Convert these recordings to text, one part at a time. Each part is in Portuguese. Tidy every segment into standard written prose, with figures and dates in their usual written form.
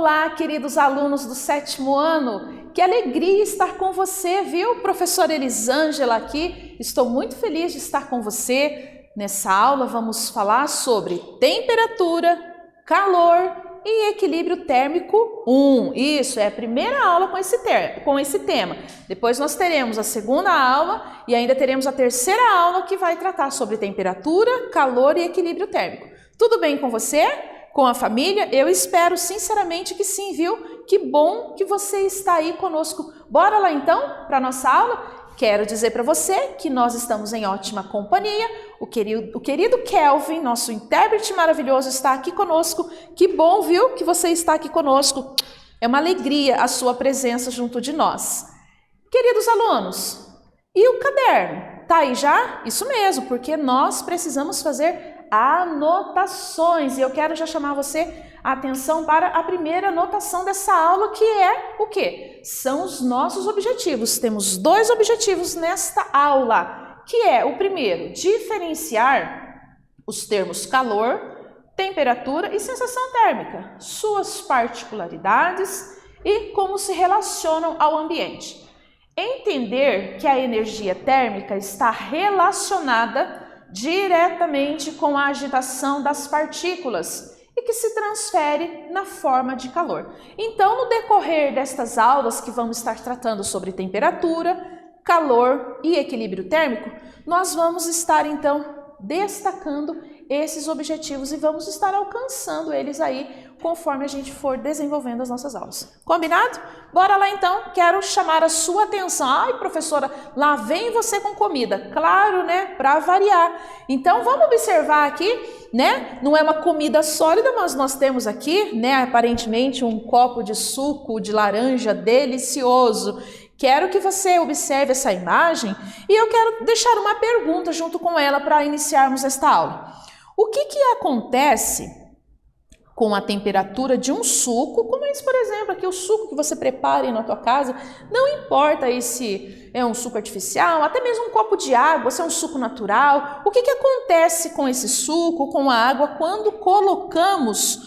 Olá, queridos alunos do 7º ano, que alegria estar com você, viu? Professora Elisângela aqui, estou muito feliz de estar com você. Nessa aula vamos falar sobre temperatura, calor e equilíbrio térmico 1. Isso, é a primeira aula com esse tema. Depois nós teremos a segunda aula e ainda teremos a terceira aula que vai tratar sobre temperatura, calor e equilíbrio térmico. Tudo bem com você? Com a família? Eu espero sinceramente que sim, viu? Que bom que você está aí conosco. Bora lá então para a nossa aula? Quero dizer para você que nós estamos em ótima companhia. O querido Kelvin, nosso intérprete maravilhoso, está aqui conosco. Que bom, viu, que você está aqui conosco. É uma alegria a sua presença junto de nós. Queridos alunos, e o caderno? Tá aí já? Isso mesmo, porque nós precisamos fazer anotações. E eu quero já chamar você a atenção para a primeira anotação dessa aula, que é o quê? São os nossos objetivos. Temos 2 objetivos nesta aula, que é o primeiro, diferenciar os termos calor, temperatura e sensação térmica, suas particularidades e como se relacionam ao ambiente. Entender que a energia térmica está relacionada diretamente com a agitação das partículas e que se transfere na forma de calor. Então, no decorrer destas aulas que vamos estar tratando sobre temperatura, calor e equilíbrio térmico, nós vamos estar então destacando esses objetivos e vamos estar alcançando eles aí conforme a gente for desenvolvendo as nossas aulas. Combinado? Bora lá então, quero chamar a sua atenção. Ai, professora, lá vem você com comida. Claro, né? Para variar. Então, vamos observar aqui, né? Não é uma comida sólida, mas nós temos aqui, né, aparentemente um copo de suco de laranja delicioso. Quero que você observe essa imagem e eu quero deixar uma pergunta junto com ela para iniciarmos esta aula. O que acontece com a temperatura de um suco, como esse, por exemplo, aqui o suco que você prepara na tua casa, não importa aí se é um suco artificial, até mesmo um copo de água, se é um suco natural, o que acontece com esse suco, com a água, quando colocamos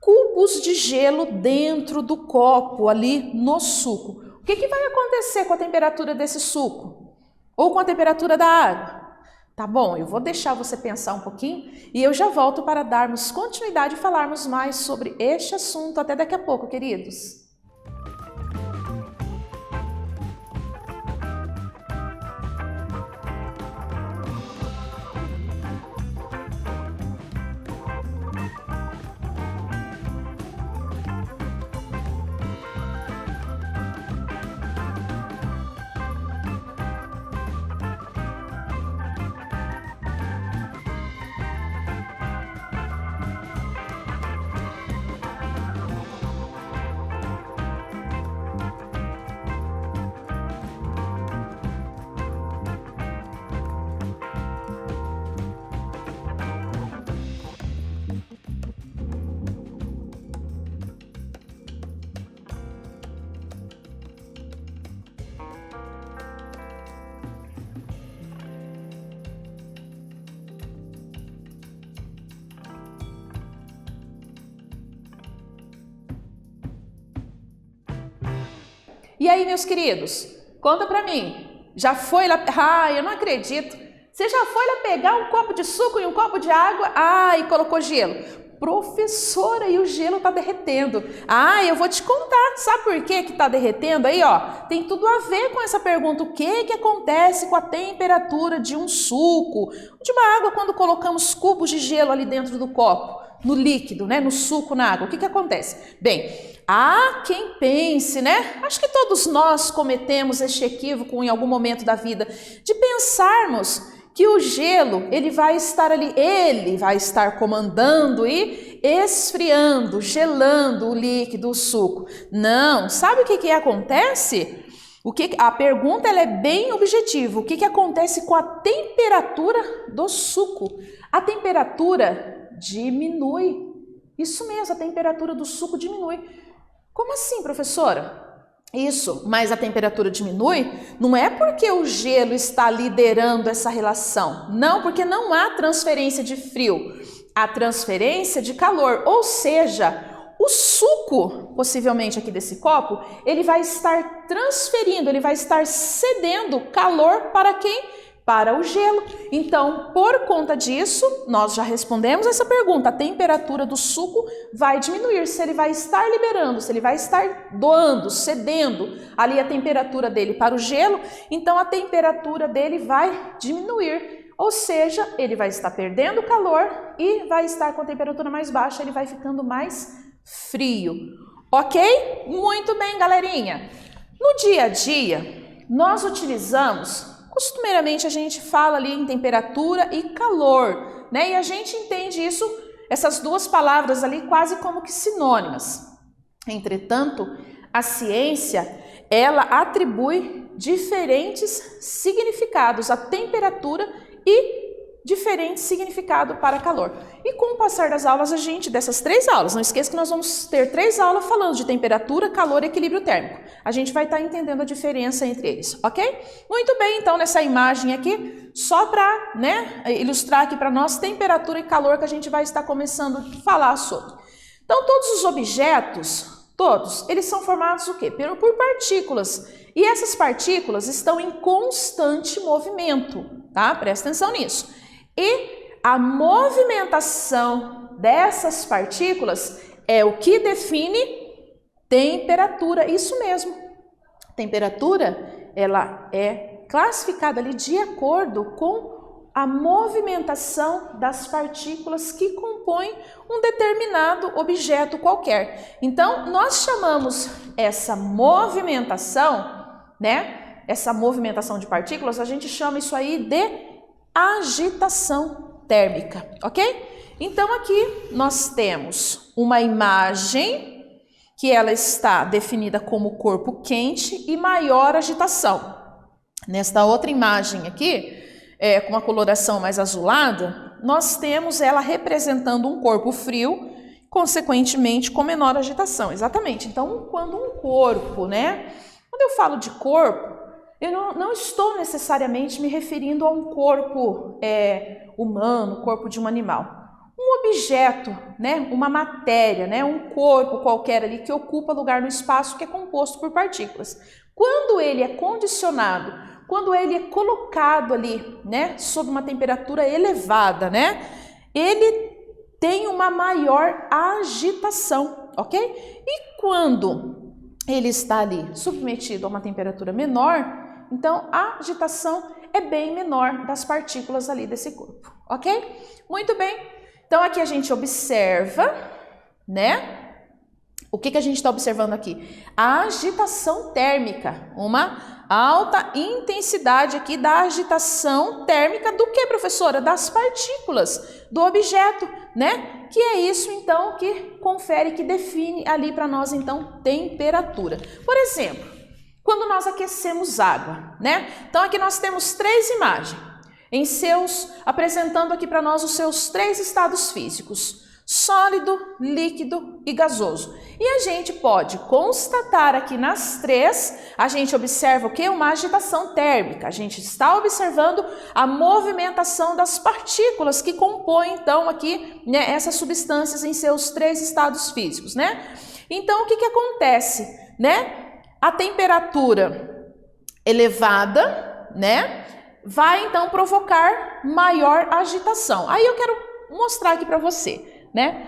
cubos de gelo dentro do copo, ali no suco? O que vai acontecer com a temperatura desse suco? Ou com a temperatura da água? Tá bom, eu vou deixar você pensar um pouquinho e eu já volto para darmos continuidade e falarmos mais sobre este assunto. Até daqui a pouco, queridos. E aí, meus queridos, conta pra mim, já foi lá... Ah, eu não acredito. Você já foi lá pegar um copo de suco e um copo de água? Ah, e colocou gelo. Professora, e o gelo tá derretendo. Ah, eu vou te contar. Sabe por que tá derretendo aí, ó? Tem tudo a ver com essa pergunta. O que acontece com a temperatura de um suco, de uma água, quando colocamos cubos de gelo ali dentro do copo? No líquido, né? No suco, na água. O que acontece? Bem, há quem pense, né? Acho que todos nós cometemos este equívoco em algum momento da vida, de pensarmos que o gelo, ele vai estar ali, ele vai estar comandando e esfriando, gelando o líquido, o suco. Não, sabe o que acontece? A pergunta ela é bem objetiva. O que acontece com a temperatura do suco? A temperatura diminui. Isso mesmo, a temperatura do suco diminui. Como assim, professora? Isso, mas a temperatura diminui não é porque o gelo está liderando essa relação. Não, porque não há transferência de frio. Há transferência de calor, ou seja, o O suco, possivelmente aqui desse copo, ele vai estar transferindo, ele vai estar cedendo calor para quem? Para o gelo. Então, por conta disso, nós já respondemos essa pergunta. A temperatura do suco vai diminuir. Se ele vai estar liberando, se ele vai estar doando, cedendo ali a temperatura dele para o gelo, então a temperatura dele vai diminuir. Ou seja, ele vai estar perdendo calor e vai estar com a temperatura mais baixa, ele vai ficando mais frio. Ok? Muito bem, galerinha. No dia a dia, nós utilizamos, costumeiramente a gente fala ali em temperatura e calor, né? E a gente entende isso, essas duas palavras ali quase como que sinônimas. Entretanto, a ciência, ela atribui diferentes significados à temperatura e diferente significado para calor. E com o passar das aulas, dessas 3 aulas, não esqueça que nós vamos ter 3 aulas falando de temperatura, calor e equilíbrio térmico. A gente vai estar entendendo a diferença entre eles, ok? Muito bem, então nessa imagem aqui, só para, né, ilustrar aqui para nós temperatura e calor que a gente vai estar começando a falar sobre. Então todos os objetos, todos, eles são formados o quê? Por partículas. E essas partículas estão em constante movimento, tá? Presta atenção nisso. E a movimentação dessas partículas é o que define temperatura. Isso mesmo. Temperatura, ela é classificada ali de acordo com a movimentação das partículas que compõem um determinado objeto qualquer. Então, nós chamamos essa movimentação, né? Essa movimentação de partículas, a gente chama isso aí de agitação térmica, ok? Então aqui nós temos uma imagem que ela está definida como corpo quente e maior agitação. Nesta outra imagem aqui, com uma coloração mais azulada, nós temos ela representando um corpo frio, consequentemente com menor agitação. Exatamente. Então, quando um corpo, né? Quando eu falo de corpo, eu não estou necessariamente me referindo a um corpo humano, corpo de um animal. Um objeto, né, uma matéria, né, um corpo qualquer ali que ocupa lugar no espaço que é composto por partículas. Quando ele é condicionado, quando ele é colocado ali, né, sob uma temperatura elevada, né, ele tem uma maior agitação, ok? E quando ele está ali submetido a uma temperatura menor, então a agitação é bem menor das partículas ali desse corpo, ok? Muito bem, então aqui a gente observa, né? O que a gente está observando aqui? A agitação térmica, uma alta intensidade aqui da agitação térmica do que, professora? Das partículas do objeto, né? Que é isso, então, que confere, que define ali para nós, então, temperatura. Por exemplo, quando nós aquecemos água, né? Então, aqui nós temos 3 imagens, apresentando aqui para nós os seus 3 estados físicos: sólido, líquido e gasoso. E a gente pode constatar aqui nas 3, a gente observa o que? Uma agitação térmica. A gente está observando a movimentação das partículas que compõem, então, aqui, né, essas substâncias em seus 3 estados físicos, né? Então, o que acontece, né? A temperatura elevada, né, vai então provocar maior agitação. Aí eu quero mostrar aqui para você, né?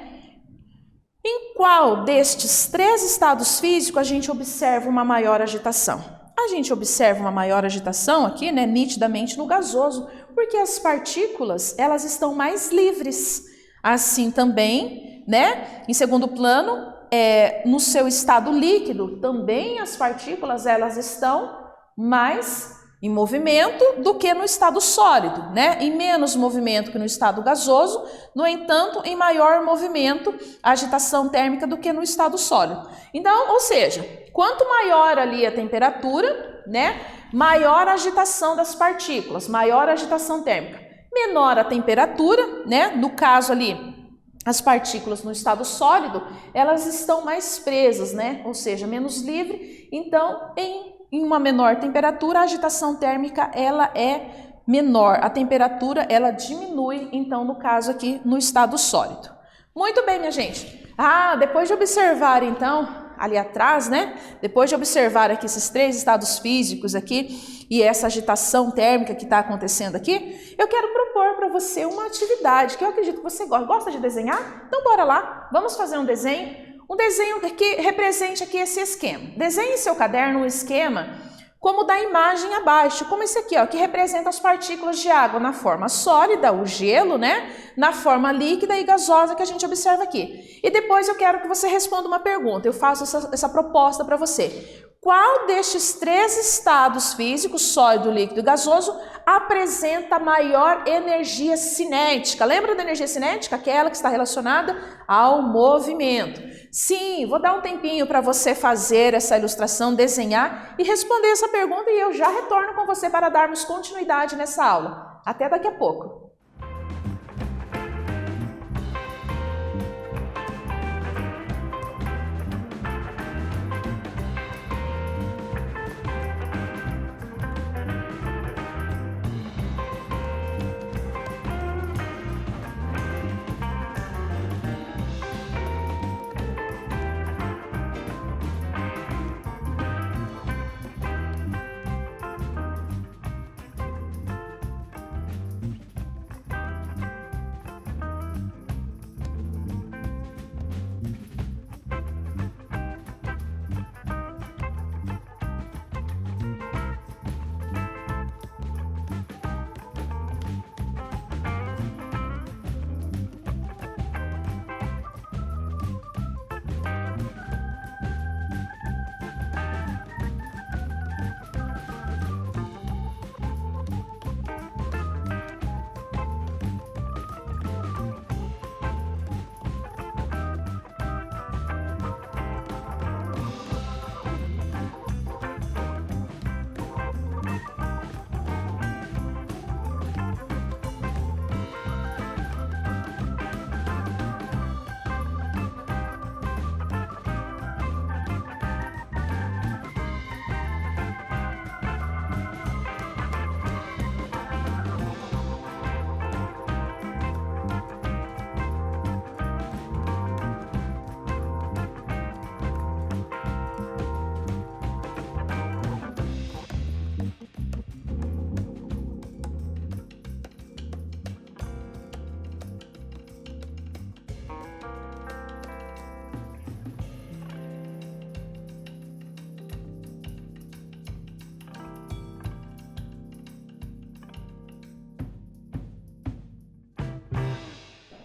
Em qual destes 3 estados físicos a gente observa uma maior agitação? A gente observa uma maior agitação aqui, né, nitidamente no gasoso, porque as partículas, elas estão mais livres. Assim também, né, em segundo plano, no seu estado líquido, também as partículas, elas estão mais em movimento do que no estado sólido, né? Em menos movimento que no estado gasoso, no entanto, em maior movimento, agitação térmica do que no estado sólido. Então, ou seja, quanto maior ali a temperatura, né? Maior a agitação das partículas, maior a agitação térmica. Menor a temperatura, né? No caso ali, as partículas no estado sólido, elas estão mais presas, né? Ou seja, menos livre. Então, em uma menor temperatura, a agitação térmica ela é menor. A temperatura ela diminui, então, no caso aqui, no estado sólido. Muito bem, minha gente. Depois de observar então, ali atrás, né? Depois de observar aqui esses 3 estados físicos aqui e essa agitação térmica que está acontecendo aqui, eu quero propor para você uma atividade que eu acredito que você gosta. Gosta de desenhar? Então bora lá, vamos fazer um desenho que represente aqui esse esquema. Desenhe em seu caderno um esquema como da imagem abaixo, como esse aqui, ó, que representa as partículas de água na forma sólida, o gelo, né? Na forma líquida e gasosa que a gente observa aqui. E depois eu quero que você responda uma pergunta, eu faço essa proposta para você. Qual destes 3 estados físicos, sólido, líquido e gasoso, apresenta maior energia cinética? Lembra da energia cinética? Aquela que está relacionada ao movimento. Sim, vou dar um tempinho para você fazer essa ilustração, desenhar e responder essa pergunta e eu já retorno com você para darmos continuidade nessa aula. Até daqui a pouco.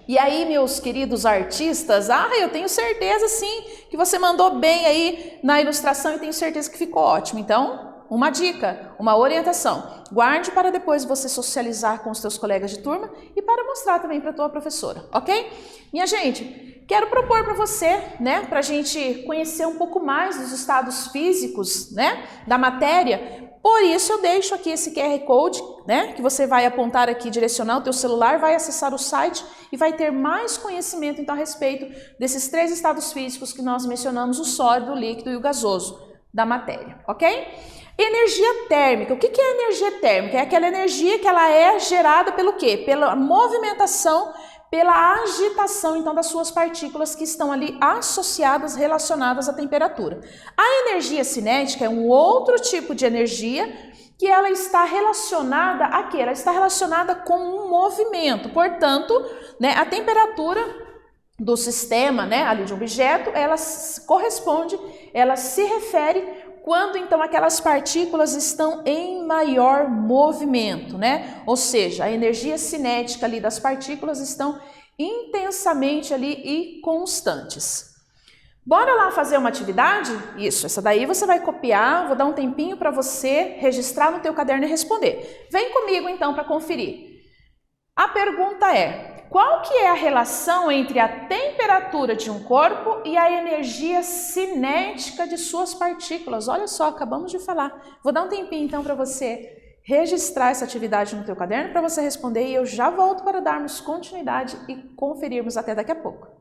E aí, meus queridos artistas, eu tenho certeza sim que você mandou bem aí na ilustração e tenho certeza que ficou ótimo. Então, uma dica, uma orientação, guarde para depois você socializar com os seus colegas de turma e para mostrar também para a tua professora, ok? Minha gente, quero propor para você, né, para a gente conhecer um pouco mais dos estados físicos, né, da matéria. Por isso eu deixo aqui esse QR Code, né, que você vai apontar aqui, direcionar o teu celular, vai acessar o site e vai ter mais conhecimento então a respeito desses 3 estados físicos que nós mencionamos, o sólido, o líquido e o gasoso da matéria, ok? Energia térmica. O que é energia térmica? É aquela energia que ela é gerada pelo quê? Pela movimentação, pela agitação então das suas partículas que estão ali associadas, relacionadas à temperatura. A energia cinética é um outro tipo de energia que ela está relacionada a quê? Ela está relacionada com um movimento. Portanto, né, a temperatura do sistema, né, ali de um objeto, ela corresponde, ela se refere quando então aquelas partículas estão em maior movimento, né? Ou seja, a energia cinética ali das partículas estão intensamente ali e constantes. Bora lá fazer uma atividade? Isso, essa daí você vai copiar, vou dar um tempinho para você registrar no teu caderno e responder. Vem comigo então para conferir. A pergunta é: qual que é a relação entre a temperatura de um corpo e a energia cinética de suas partículas? Olha só, acabamos de falar. Vou dar um tempinho então para você registrar essa atividade no teu caderno para você responder e eu já volto para darmos continuidade e conferirmos até daqui a pouco.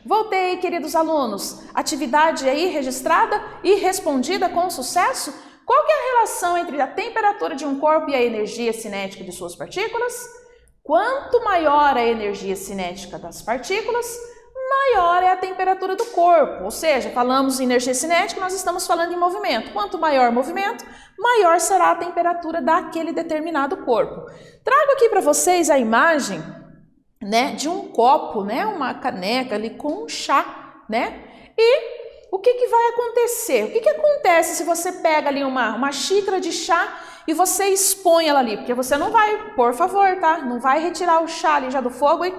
Voltei, queridos alunos. Atividade aí registrada e respondida com sucesso? Qual que é a relação entre a temperatura de um corpo e a energia cinética de suas partículas? Quanto maior a energia cinética das partículas, maior é a temperatura do corpo. Ou seja, falamos em energia cinética, nós estamos falando em movimento. Quanto maior o movimento, maior será a temperatura daquele determinado corpo. Trago aqui para vocês a imagem, né, de um copo, né, uma caneca ali com um chá, né? E o que vai acontecer? O que acontece se você pega ali uma xícara de chá e você expõe ela ali? Porque você não vai, por favor, tá? Não vai retirar o chá ali já do fogo e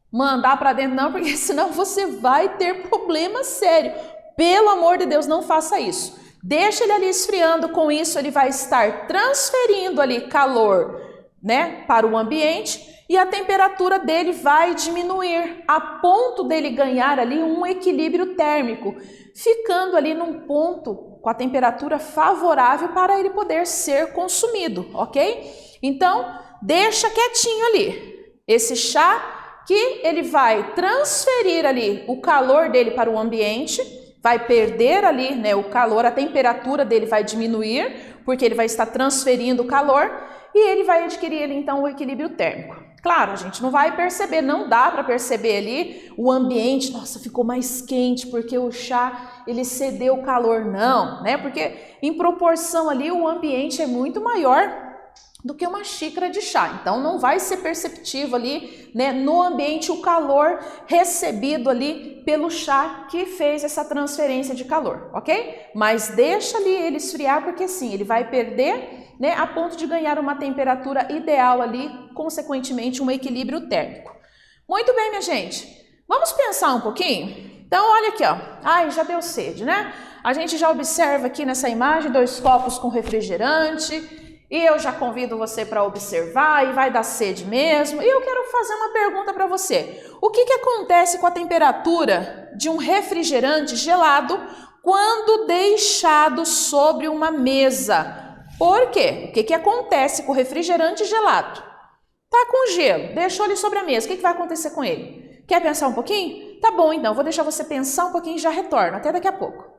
mandar para dentro não, porque senão você vai ter problema sério. Pelo amor de Deus, não faça isso. Deixa ele ali esfriando, com isso ele vai estar transferindo ali calor, né, para o ambiente e a temperatura dele vai diminuir a ponto dele ganhar ali um equilíbrio térmico, ficando ali num ponto com a temperatura favorável para ele poder ser consumido, ok? Então, deixa quietinho ali. Esse chá que ele vai transferir ali o calor dele para o ambiente, vai perder ali, né, o calor, a temperatura dele vai diminuir, porque ele vai estar transferindo o calor e ele vai adquirir ali, então, o equilíbrio térmico. Claro, a gente não vai perceber, não dá para perceber ali o ambiente, nossa, ficou mais quente porque o chá, ele cedeu o calor, não, né? Porque em proporção ali o ambiente é muito maior do que uma xícara de chá. Então não vai ser perceptível ali, né, no ambiente o calor recebido ali pelo chá que fez essa transferência de calor, ok? Mas deixa ali ele esfriar porque sim, ele vai perder, né, a ponto de ganhar uma temperatura ideal ali, consequentemente um equilíbrio térmico. Muito bem, minha gente. Vamos pensar um pouquinho? Então olha aqui, ó. Ai, já deu sede, né? A gente já observa aqui nessa imagem 2 copos com refrigerante. E eu já convido você para observar e vai dar sede mesmo. E eu quero fazer uma pergunta para você. O que acontece com a temperatura de um refrigerante gelado quando deixado sobre uma mesa? Por quê? O que acontece com o refrigerante gelado? Tá com gelo, deixou ele sobre a mesa. O que vai acontecer com ele? Quer pensar um pouquinho? Tá bom, então. Vou deixar você pensar um pouquinho e já retorno. Até daqui a pouco.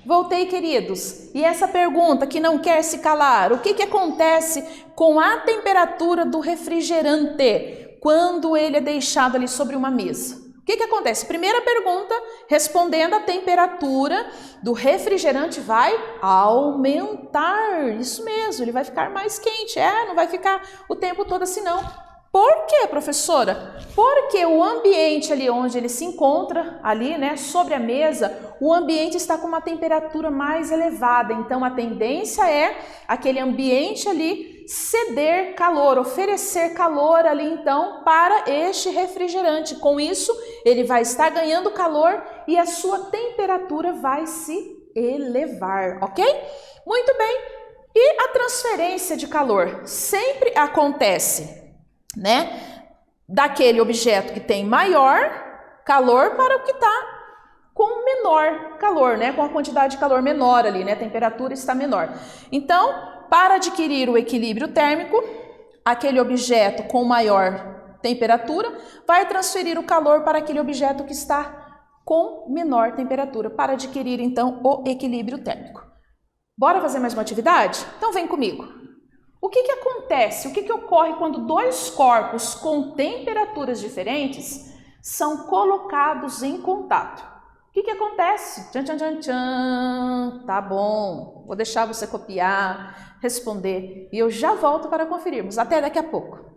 Voltei, queridos. E essa pergunta que não quer se calar, o que acontece com a temperatura do refrigerante quando ele é deixado ali sobre uma mesa? O que acontece? Primeira pergunta, respondendo, a temperatura do refrigerante vai aumentar. Isso mesmo, ele vai ficar mais quente. Não vai ficar o tempo todo assim não. Por quê, professora? Porque o ambiente ali onde ele se encontra, ali, né, sobre a mesa, o ambiente está com uma temperatura mais elevada. Então, a tendência é aquele ambiente ali ceder calor, oferecer calor ali, então, para este refrigerante. Com isso, ele vai estar ganhando calor e a sua temperatura vai se elevar, ok? Muito bem. E a transferência de calor sempre acontece, né, daquele objeto que tem maior calor para o que está com menor calor, né, com a quantidade de calor menor ali, né, a temperatura está menor. Então, para adquirir o equilíbrio térmico, aquele objeto com maior temperatura vai transferir o calor para aquele objeto que está com menor temperatura, para adquirir então o equilíbrio térmico. Bora fazer mais uma atividade? Então vem comigo. O que acontece? O que ocorre quando 2 corpos com temperaturas diferentes são colocados em contato. O que acontece? Tchan, tchan, tchan, tchan. Tá bom, vou deixar você copiar, responder e eu já volto para conferirmos. Até daqui a pouco.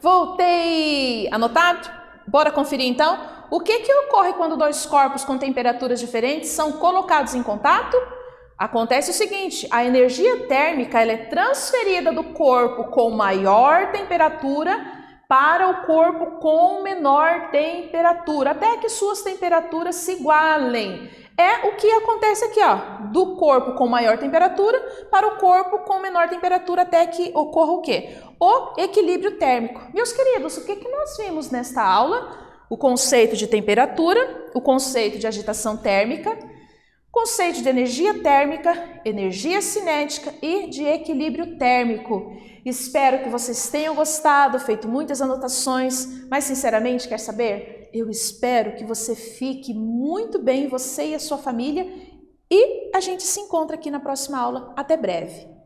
Voltei! Anotado? Bora conferir então? O que ocorre quando dois corpos com temperaturas diferentes são colocados em contato? Acontece o seguinte, a energia térmica ela é transferida do corpo com maior temperatura para o corpo com menor temperatura, até que suas temperaturas se igualem. É o que acontece aqui, ó, do corpo com maior temperatura para o corpo com menor temperatura, até que ocorra o quê? O equilíbrio térmico. Meus queridos, o que nós vimos nesta aula? O conceito de temperatura, o conceito de agitação térmica, conceito de energia térmica, energia cinética e de equilíbrio térmico. Espero que vocês tenham gostado, feito muitas anotações, mas sinceramente, quer saber? Eu espero que você fique muito bem, você e a sua família, e a gente se encontra aqui na próxima aula. Até breve!